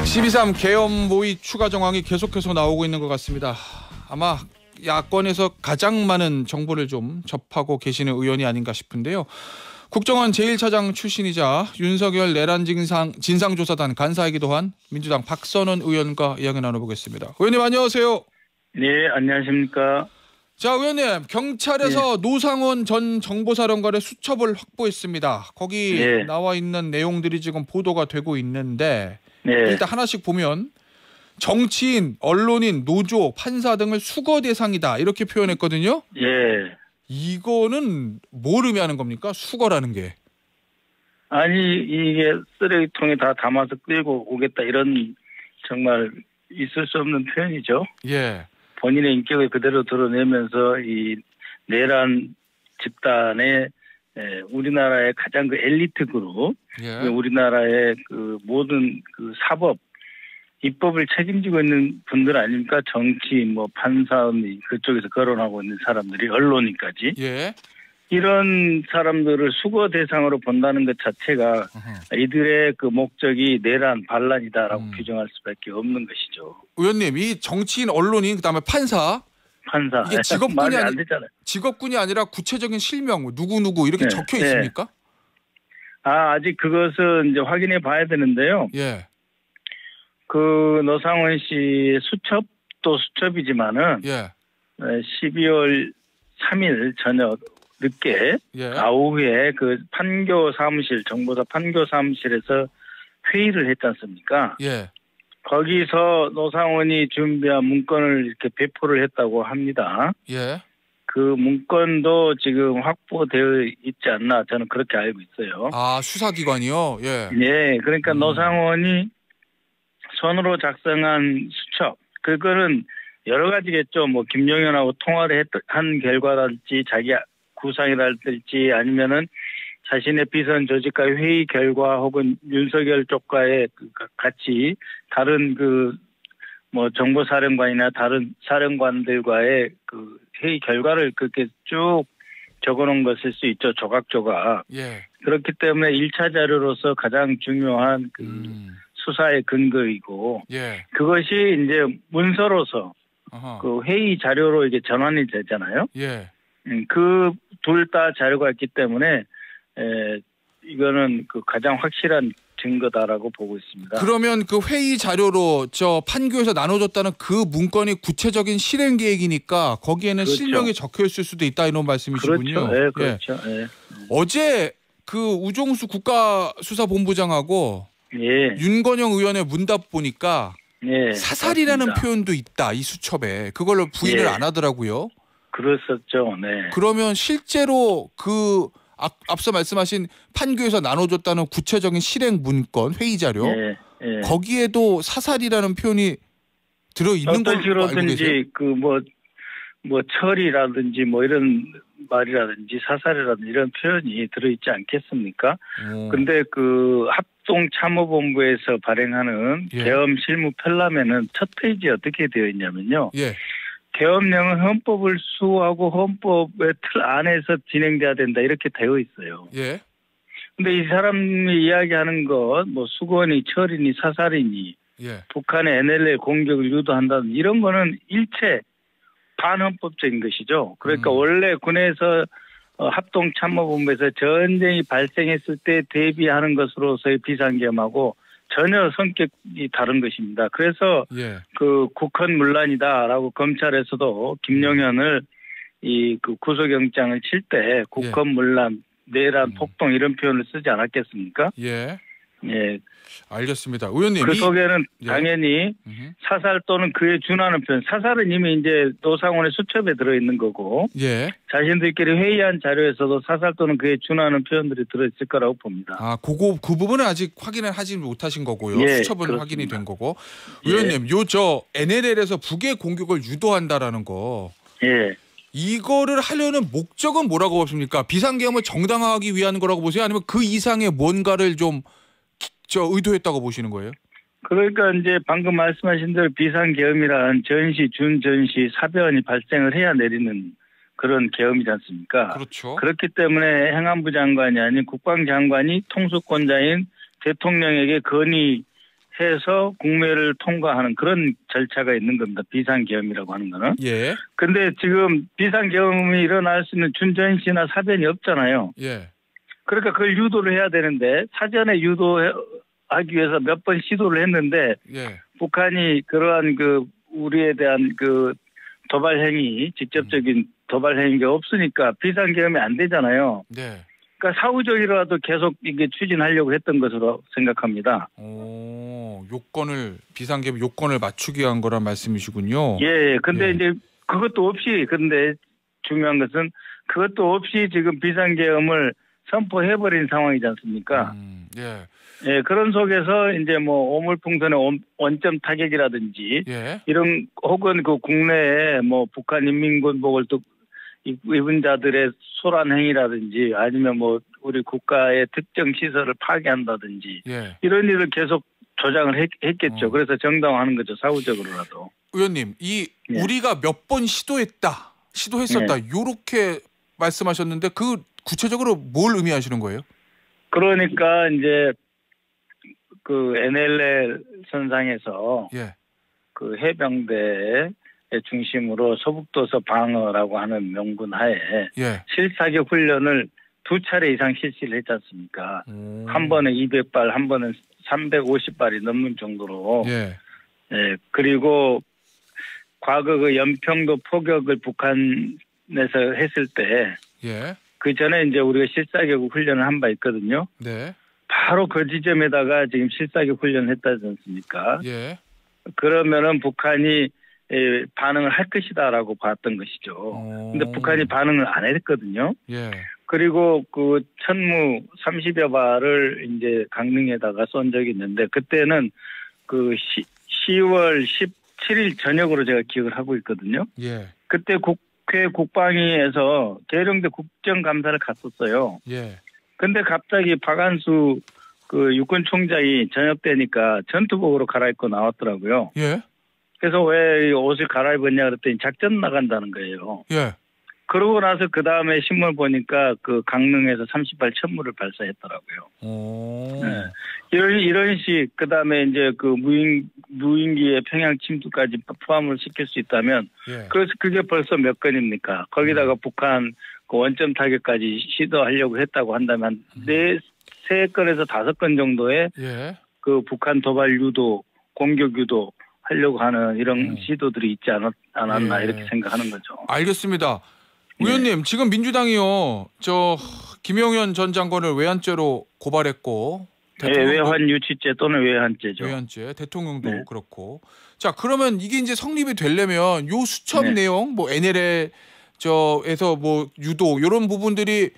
12.3 계엄 모의 추가 정황이 계속해서 나오고 있는 것 같습니다. 아마 야권에서 가장 많은 정보를 좀 접하고 계시는 의원이 아닌가 싶은데요. 국정원 제1차장 출신이자 윤석열 내란 진상조사단 간사이기도 한 민주당 박선원 의원과 이야기 나눠보겠습니다. 의원님 안녕하세요. 네, 안녕하십니까. 자, 의원님, 경찰에서 노상원 전 정보사령관의 수첩을 확보했습니다. 거기 나와 있는 내용들이 지금 보도가 되고 있는데 일단 하나씩 보면 정치인, 언론인, 노조, 판사 등을 수거 대상이다 이렇게 표현했거든요. 예. 이거는 뭘 의미하는 겁니까? 수거라는 게. 아니 이게 쓰레기통에 다 담아서 끌고 오겠다 이런 정말 있을 수 없는 표현이죠. 예. 본인의 인격을 그대로 드러내면서 이 내란 집단의 우리나라의 가장 그 엘리트 그룹, 우리나라의 그 모든 그 사법, 입법을 책임지고 있는 분들 아닙니까? 정치, 뭐 판사, 그쪽에서 거론하고 있는 사람들이 언론인까지. 예. 이런 사람들을 수거 대상으로 본다는 것 자체가 이들의 그 목적이 내란, 반란이다라고 규정할 수밖에 없는 것이죠. 의원님, 이 정치인, 언론인, 그다음에 판사 이게 직업군이 아니라 구체적인 실명, 누구 이렇게 적혀 있습니까? 아직 그것은 이제 확인해 봐야 되는데요. 예. 그 노상원 씨의 수첩도 수첩이지만은 12월 3일 저녁 늦게 오후에 그 판교 사무실, 정보사 판교 사무실에서 회의를 했지 않습니까? 예. 거기서 노상원이 준비한 문건을 이렇게 배포를 했다고 합니다. 예. 그 문건도 지금 확보되어 있지 않나 저는 그렇게 알고 있어요. 아, 수사기관이요? 예. 네, 그러니까 노상원이 손으로 작성한 수첩, 그거는 여러 가지겠죠. 뭐 김용현하고 통화를 한 결과랄지 자기 구상이랄지 아니면은 자신의 비선 조직과의 회의 결과 혹은 윤석열 쪽과의 같이 다른 그 뭐 정보사령관이나 다른 사령관들과의 그 회의 결과를 그렇게 쭉 적어놓은 것일 수 있죠. 조각조각. 예. 그렇기 때문에 1차 자료로서 가장 중요한 그 수사의 근거이고 그것이 이제 문서로서 그 회의 자료로 이게 전환이 되잖아요. 예. 그 둘 다 자료가 있기 때문에 이거는 그 가장 확실한 증거다라고 보고 있습니다. 그러면 그 회의 자료로 저 판교에서 나눠줬다는 그 문건이 구체적인 실행 계획이니까 거기에는 실명이 적혀 있을 수도 있다 이런 말씀이시군요. 그렇죠. 그렇죠. 어제 그 우종수 국가수사본부장하고 윤건영 의원의 문답 보니까 사살이라는 맞습니다. 표현도 있다 이 수첩에 그걸로 부인을 안 하더라고요. 그랬었죠. 네. 그러면 실제로 그 앞서 말씀하신 판교에서 나눠줬다는 구체적인 실행 문건 회의 자료 거기에도 사살이라는 표현이 들어 있는 걸로 알고 계세요? 그 뭐 철이라든지 뭐 이런 말이라든지 사살이라든지 이런 표현이 들어있지 않겠습니까? 근데 그 합동참모본부에서 발행하는 계엄 실무 편람에는 첫 페이지에 어떻게 되어 있냐면요. 계엄령은 헌법을 수호하고 헌법의 틀 안에서 진행돼야 된다 이렇게 되어 있어요. 근데 이 사람이 이야기하는 것, 뭐 수건이 철이니 사살이니 북한의 NLL 공격을 유도한다는 이런 거는 일체 반헌법적인 것이죠. 그러니까 원래 군에서 합동참모본부에서 전쟁이 발생했을 때 대비하는 것으로서의 비상계엄하고 전혀 성격이 다른 것입니다. 그래서 그 국헌문란이다라고 검찰에서도 김용현을 이 그 구속영장을 칠 때 국헌문란, 내란, 폭동 이런 표현을 쓰지 않았겠습니까? 알겠습니다. 의원님. 그 속에는 당연히 사살 또는 그에 준하는 표현. 사살은 이미 이제 노상원의 수첩에 들어있는 거고 자신들끼리 회의한 자료에서도 사살 또는 그에 준하는 표현들이 들어있을 거라고 봅니다. 아, 그 부분은 아직 확인을 하지 못하신 거고요. 수첩은 그렇습니다. 확인이 된 거고. 의원님, 저 NLL에서 북의 공격을 유도한다라는 거. 이거를 하려는 목적은 뭐라고 보십니까? 비상계엄을 정당화하기 위한 거라고 보세요? 아니면 그 이상의 뭔가를 좀 의도했다고 보시는 거예요? 그러니까 이제 방금 말씀하신 대로 비상계엄이란 전시, 준전시, 사변이 발생을 해야 내리는 그런 계엄이지 않습니까? 그렇죠. 그렇기 때문에 행안부 장관이 아닌 국방장관이 통수권자인 대통령에게 건의 해서 국무회를 통과하는 그런 절차가 있는 겁니다. 비상계엄이라고 하는 거는. 예. 근데 지금 비상계엄이 일어날 수 있는 준전시나 사변이 없잖아요. 예. 그러니까 그걸 유도를 해야 되는데 사전에 유도하기 위해서 몇 번 시도를 했는데 예. 북한이 그러한 그 우리에 대한 그 도발 행위, 직접적인 도발 행위가 없으니까 비상계엄이 안 되잖아요. 네. 그러니까 사후적이라도 계속 이게 추진하려고 했던 것으로 생각합니다. 요건을 비상계엄 요건을 맞추기 위한 거란 말씀이시군요. 예, 근데 예. 이제 그것도 없이 근데 중요한 것은 그것도 없이 지금 비상계엄을 선포해버린 상황이지 않습니까? 예. 예, 그런 속에서 이제 뭐 오물풍선의 원점 타격이라든지 예. 이런 혹은 그 국내에 뭐 북한 인민군복을 또 입은 자들의 소란 행위라든지 아니면 뭐 우리 국가의 특정 시설을 파괴한다든지 예. 이런 일을 계속 조장을 했겠죠. 그래서 정당화하는 거죠. 사후적으로라도. 의원님, 이 예. 우리가 몇 번 시도했었다. 요렇게 말씀하셨는데 그 구체적으로 뭘 의미하시는 거예요? 그러니까 이제 그 NLL 선상에서 예. 그 해병대 중심으로 소북도서 방어라고 하는 명분 하에 예. 실사격 훈련을 2차례 이상 실시를 했지 않습니까? 한 번에 200발, 한 번은 350발이 넘는 정도로. 예. 예, 그리고 과거 그 연평도 포격을 북한에서 했을 때 예. 그 전에 이제 우리가 실사격 훈련을 한 바 있거든요. 네. 바로 그 지점에다가 지금 실사격 훈련을 했다지 않습니까? 예. 그러면은 북한이 반응을 할 것이다라고 봤던 것이죠. 근데 북한이 반응을 안 했거든요. 예. 그리고 그 천무 30여 발을 이제 강릉에다가 쏜 적이 있는데 그때는 그 10월 17일 저녁으로 제가 기억을 하고 있거든요. 예. 그때 국회 국방위에서 계룡대 국정감사를 갔었어요. 예. 근데 갑자기 박한수 그 육군총장이 저녁 때니까 전투복으로 갈아입고 나왔더라고요. 예. 그래서 왜 옷을 갈아입었냐 그랬더니 작전 나간다는 거예요. 예. 그러고 나서 그 다음에 신문 보니까 그 강릉에서 30발 천무를 발사했더라고요. 네. 이런 식, 그 다음에 이제 그 무인기의 평양 침투까지 포함을 시킬 수 있다면, 예. 그래서 그게 벌써 몇 건입니까? 거기다가 북한 그 원점 타격까지 시도하려고 했다고 한다면, 세 건에서 5건 정도의 예. 그 북한 도발 유도, 공격 유도 하려고 하는 이런 시도들이 있지 않았나 예. 이렇게 생각하는 거죠. 알겠습니다. 의원님, 지금 민주당이요, 김용현 전 장관을 외환죄로 고발했고, 네, 외환 유치죄 또는 외환죄죠. 외환죄, 대통령도 네. 그렇고. 자, 그러면 이게 이제 성립이 되려면 요 수첩 네. 내용, 뭐 NLL 에서 뭐 유도 이런 부분들이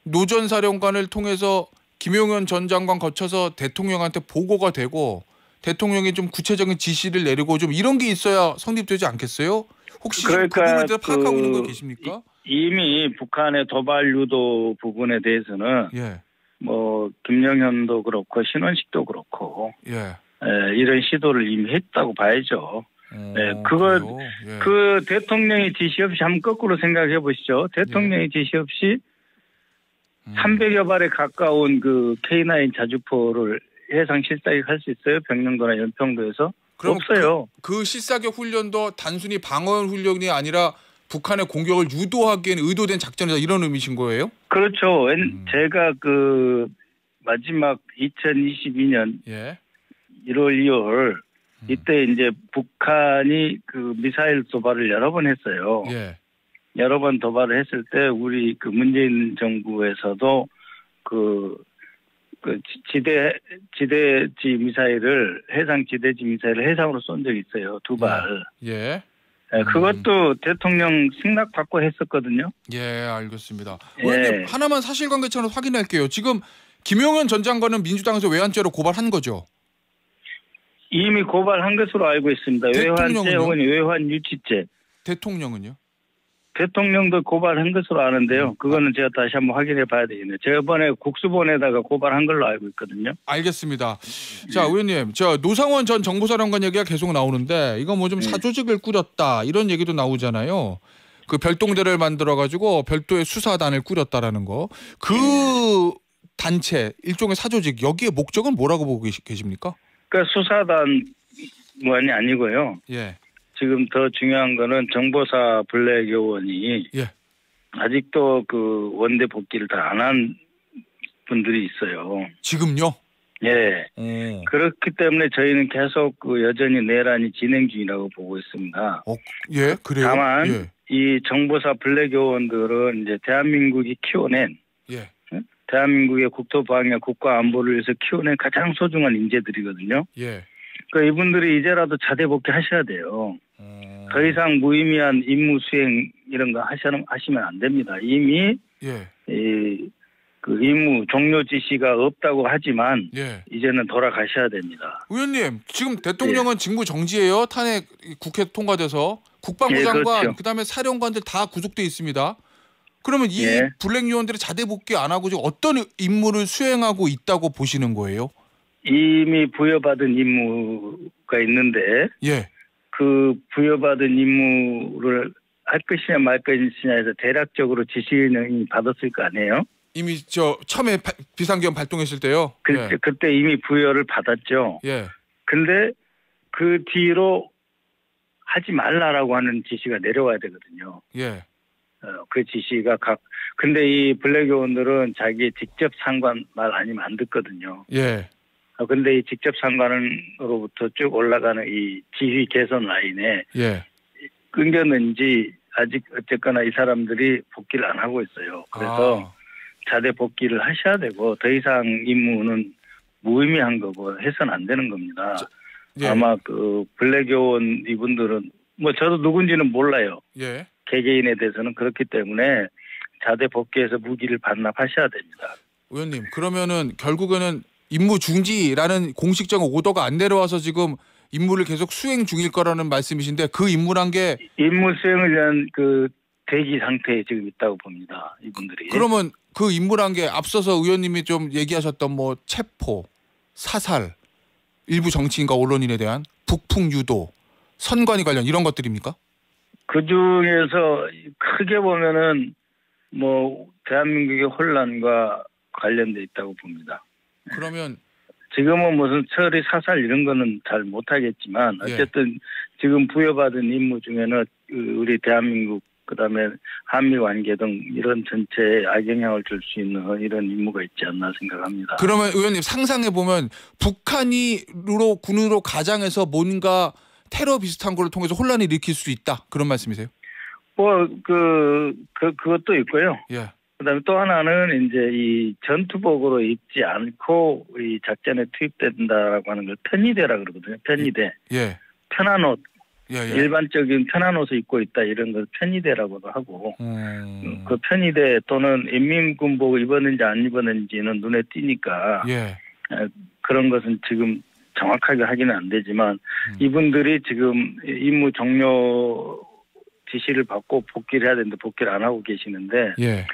노 전 사령관을 통해서 김용현 전 장관 거쳐서 대통령한테 보고가 되고 대통령이 좀 구체적인 지시를 내리고 좀 이런 게 있어야 성립되지 않겠어요? 혹시 그러니까 그 부분에 대해서 파악하고 있는 거 계십니까? 이미 북한의 도발 유도 부분에 대해서는 예. 뭐 김영현도 그렇고 신원식도 그렇고 예. 이런 시도를 이미 했다고 봐야죠. 그걸 그래요? 예. 그 대통령의 지시 없이 한번 거꾸로 생각해 보시죠. 대통령의 지시 없이 300여 발에 가까운 그 K9 자주포를 해상 실사격할 수 있어요? 병영도나 연평도에서? 그럼 없어요. 그 실사격 훈련도 단순히 방어 훈련이 아니라 북한의 공격을 유도하기에는 의도된 작전이다 이런 의미신 거예요? 그렇죠. 제가 그 마지막 2022년 예. 1월, 2월 이때 이제 북한이 그 미사일 도발을 여러 번 했어요. 예. 여러 번 도발을 했을 때 우리 그 문재인 정부에서도 그 지대지 미사일을 해상 지대지 미사일을 해상으로 쏜 적이 있어요. 2발. 예. 그것도 대통령 승낙 받고 했었거든요. 예, 알겠습니다. 예. 의원님 하나만 사실관계처럼 확인할게요. 지금 김용현 전 장관은 민주당에서 외환죄로 고발한 거죠? 이미 고발한 것으로 알고 있습니다. 외환죄 혹은 외환 유치죄. 대통령은요? 대통령도 고발한 것으로 아는데요. 그거는 제가 다시 한번 확인해 봐야 되겠네요. 제가 이번에 국수본에다가 고발한 걸로 알고 있거든요. 알겠습니다. 자, 의원님, 노상원 전 정보사령관 얘기가 계속 나오는데 이거 뭐 좀 사조직을 꾸렸다 이런 얘기도 나오잖아요. 그 별동대를 만들어가지고 별도의 수사단을 꾸렸다라는 거. 그 단체 일종의 사조직 여기에 목적은 뭐라고 보고 계십니까? 그러니까 수사단만이 아니고요. 예. 지금 더 중요한 거는 정보사 블랙요원이 예. 아직도 그 원대 복귀를 다 안 한 분들이 있어요. 지금요? 예. 오. 그렇기 때문에 저희는 계속 그 여전히 내란이 진행 중이라고 보고 있습니다. 예, 그래요? 다만 예. 이 정보사 블랙요원들은 이제 대한민국이 키워낸 예. 대한민국의 국토방위 국가 안보를 위해서 키워낸 가장 소중한 인재들이거든요. 예. 그러니까 이분들이 이제라도 자대 복귀하셔야 돼요. 더 이상 무의미한 임무 수행 이런 거 하시면 안 됩니다. 이미 예. 그 임무 종료 지시가 없다고 하지만 예. 이제는 돌아가셔야 됩니다. 의원님, 지금 대통령은 직무 정지예요. 탄핵 국회 통과돼서 국방부 예, 장관, 그렇죠. 그다음에 사령관들 다 구속돼 있습니다. 그러면 이 예. 블랙 요원들이 자대 복귀 안 하고 지금 어떤 임무를 수행하고 있다고 보시는 거예요? 이미 부여받은 임무가 있는데 예. 그 부여받은 임무를 할 것이냐 말 것이냐에서 대략적으로 지시는 받았을 거 아니에요? 이미 처음에 비상계엄 발동했을 때요. 예. 그때 이미 부여를 받았죠. 예. 근데 그 뒤로 하지 말라라고 하는 지시가 내려와야 되거든요. 예. 그 지시가 근데 이 블랙 요원들은 자기 직접 상관 말 아니면 안 듣거든요. 예. 근데 이 직접 상관으로부터 쭉 올라가는 이 지휘 개선 라인에 예. 끊겼는지 아직 어쨌거나 이 사람들이 복귀를 안 하고 있어요. 그래서 자대 복귀를 하셔야 되고 더 이상 임무는 무의미한 거고 해서는 안 되는 겁니다. 예. 아마 그 블랙 요원 이분들은 뭐 저도 누군지는 몰라요. 예. 개개인에 대해서는 그렇기 때문에 자대 복귀해서 무기를 반납하셔야 됩니다. 의원님, 그러면은 결국에는 임무 중지라는 공식적 오더가 안 내려와서 지금 임무를 계속 수행 중일 거라는 말씀이신데 그 임무란 게 임무 수행을 위한 그 대기 상태에 지금 있다고 봅니다. 이분들이. 그러면 그 임무란 게 앞서서 의원님이 좀 얘기하셨던 뭐 체포, 사살, 일부 정치인과 언론인에 대한 북풍 유도, 선관위 관련 이런 것들입니까? 그 중에서 크게 보면은 뭐 대한민국의 혼란과 관련돼 있다고 봅니다. 그러면 지금은 무슨 처리 사살 이런 거는 잘 못하겠지만 어쨌든 지금 부여받은 임무 중에는 우리 대한민국 그다음에 한미 관계 등 이런 전체에 악영향을 줄 수 있는 이런 임무가 있지 않나 생각합니다. 그러면 의원님 상상해 보면 북한이 군으로 가장해서 뭔가 테러 비슷한 걸 통해서 혼란을 일으킬 수 있다 그런 말씀이세요? 뭐 그것도 있고요. 예. 그다음에 또 하나는 이제 이 전투복으로 입지 않고 이 작전에 투입된다라고 하는 걸 편의대라 그러거든요. 편의대. 예. 편한 옷. 예. 일반적인 편한 옷을 입고 있다 이런 걸 편의대라고도 하고 그 편의대 또는 인민군복 입었는지 안 입었는지는 눈에 띄니까 예. 그런 것은 지금 정확하게 확인은 안 되지만 이분들이 지금 임무 종료 지시를 받고 복귀를 해야 되는데 복귀를 안 하고 계시는데 예.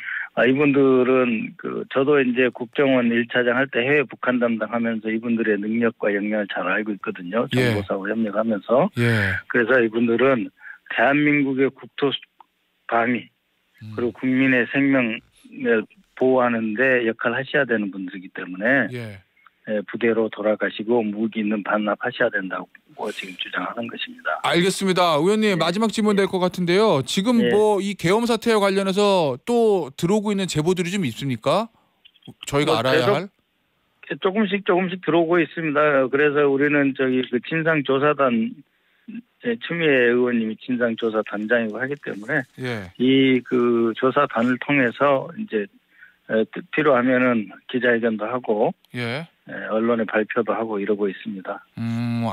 이분들은 저도 이제 국정원 1차장 할 때 해외 북한 담당하면서 이분들의 능력과 역량을 잘 알고 있거든요. 정보사와 협력하면서. 예. 그래서 이분들은 대한민국의 국토 방위 그리고 국민의 생명을 보호하는 데 역할을 하셔야 되는 분들이기 때문에 부대로 돌아가시고 무기 있는 반납하셔야 된다고 지금 주장하는 것입니다. 알겠습니다. 의원님 마지막 질문 될 것 같은데요. 지금 뭐 이 계엄 사태와 관련해서 또 들어오고 있는 제보들이 좀 있습니까? 저희가 알아야 할? 조금씩 들어오고 있습니다. 그래서 우리는 그 진상조사단 추미애 의원님이 진상조사단장이고 하기 때문에 이 조사단을 통해서 이제 필요하면은 기자회견도 하고 언론에 발표도 하고 이러고 있습니다.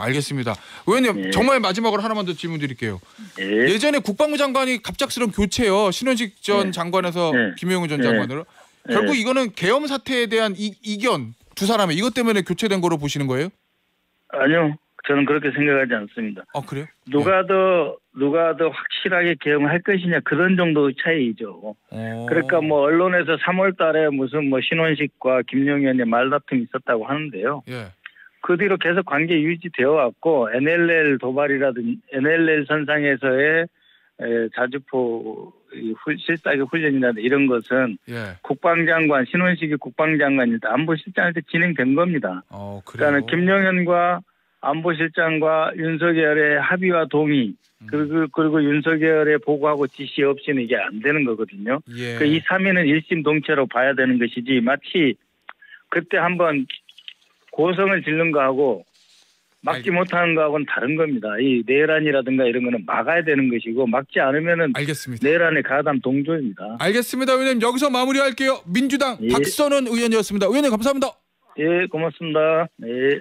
알겠습니다. 의원님 정말 마지막으로 하나만 더 질문 드릴게요. 예전에 국방부 장관이 갑작스러운 교체요. 신원식 전 장관에서 김영우 전 장관으로. 결국 이거는 계엄 사태에 대한 이견 두 사람의 이것 때문에 교체된 거로 보시는 거예요? 아니요. 저는 그렇게 생각하지 않습니다. 그래요? 누가 더 확실하게 계엄할 것이냐 그런 정도의 차이죠. 그러니까 뭐 언론에서 3월 달에 무슨 뭐 신원식과 김용현의 말다툼이 있었다고 하는데요. 그 뒤로 계속 관계 유지되어 왔고 NLL 도발이라든지 NLL 선상에서의 자주포 실사격 훈련이라든지 이런 것은 국방장관 신원식이 국방장관일 때 안보실장일 때 진행된 겁니다. 그러니까 김용현과 안보실장과 윤석열의 합의와 동의 그리고 윤석열의 보고하고 지시 없이는 이게 안 되는 거거든요. 예. 이 3인은 일심동체로 봐야 되는 것이지 마치 그때 한번 고성을 지른 거하고 막지 못하는 거하고는 다른 겁니다. 이 내란이라든가 이런 거는 막아야 되는 것이고 막지 않으면은 알겠습니다. 내란의 가담 동조입니다. 알겠습니다. 의원님 여기서 마무리할게요. 민주당 예. 박선원 의원이었습니다. 의원님 감사합니다. 예, 고맙습니다. 네.